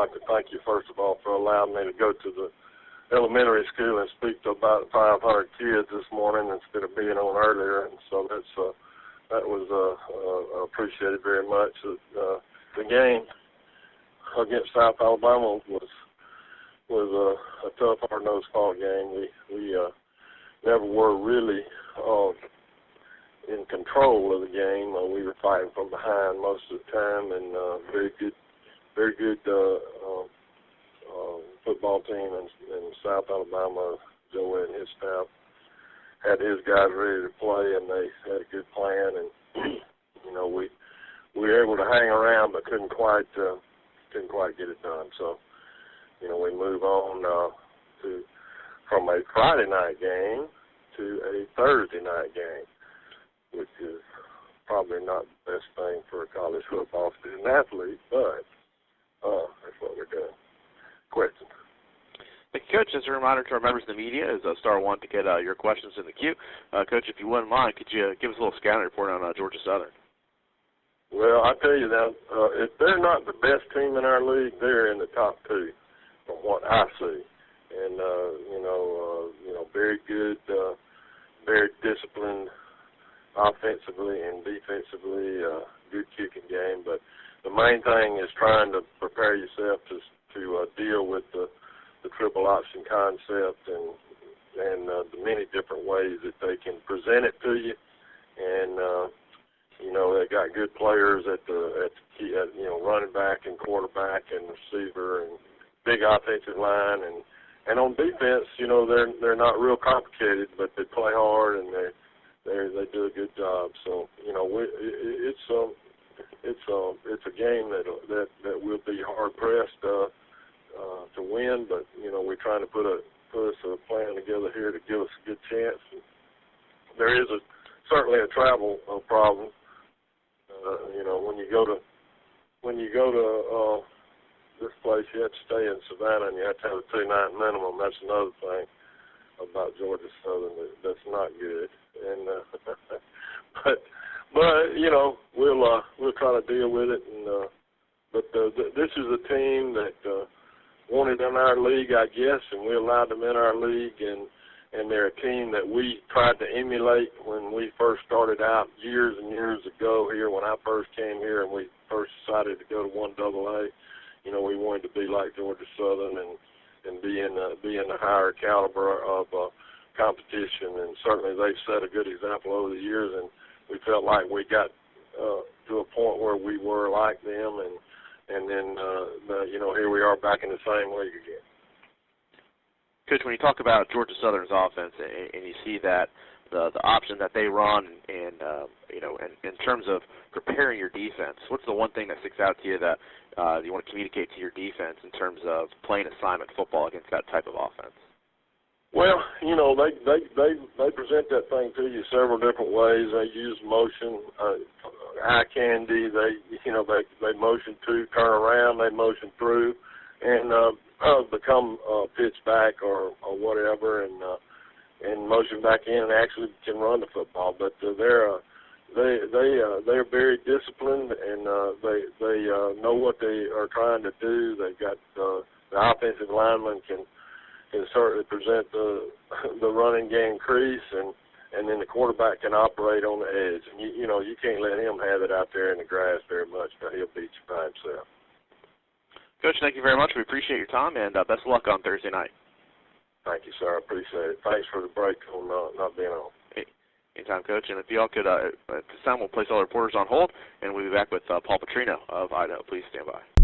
like to thank you, first of all, for allowing me to go to the elementary school and speak to about 500 kids this morning instead of being on earlier. And so that was appreciated very much. The game against South Alabama was a tough, hard-nosed ball game. We never were really in control of the game. We were fighting from behind most of the time, and very good football team in South Alabama. Joey and his staff had his guys ready to play, and they had a good plan. And we were able to hang around, but couldn't quite get it done. So we move on from a Friday night game to a Thursday night game, which is probably not the best thing for a college football student athlete, but that's what we're doing. Questions? Thank you, Coach. As a reminder to our members of the media, is star one to get your questions in the queue. Coach, if you wouldn't mind, could you give us a little scouting report on Georgia Southern? Well, I tell you now, if they're not the best team in our league, they're in the top two, from what I see. And very good, very disciplined offensively and defensively, good kicking game. But the main thing is trying to prepare yourself to deal with the triple option concept and the many different ways that they can present it to you. And they got good players at running back and quarterback and receiver and big offensive line, and on defense, they're not real complicated, but they play hard and they do a good job. So it's a game that will be hard pressed to win, but we're trying to put us a plan together here to give us a good chance. There is certainly a travel problem. When you go to this place, you have to stay in Savannah and you have to have a 2-night minimum. That's another thing about Georgia Southern that's not good. And but we'll try to deal with it. And but this is a team that wanted in our league, I guess, and we allowed them in our league, and they're a team that we tried to emulate when we first started out years and years ago here, when I first came here and we first decided to go to 1AA. We wanted to be like Georgia Southern and be in the higher caliber of competition, and certainly they've set a good example over the years, and we felt like we got to a point where we were like them, and then here we are back in the same league again. Coach, when you talk about Georgia Southern's offense and you see that the option that they run and in terms of preparing your defense, what's the one thing that sticks out to you that you want to communicate to your defense in terms of playing assignment football against that type of offense? Well, they present that thing to you several different ways. They use motion, eye candy. They motion to turn around. They motion through, and become pitch back or whatever, and motion back in and actually can run the football. But they're very disciplined, and they know what they are trying to do. They've got the offensive lineman can certainly present the running game crease, and then the quarterback can operate on the edge. And you can't let him have it out there in the grass very much, but he'll beat you by himself. Coach, thank you very much. We appreciate your time, and best of luck on Thursday night. Thank you, sir. I appreciate it. Thanks for the break on not being on. Hey, anytime, Coach. And if y'all could, at this time, we'll place all the reporters on hold, and we'll be back with Paul Petrino of Idaho. Please stand by.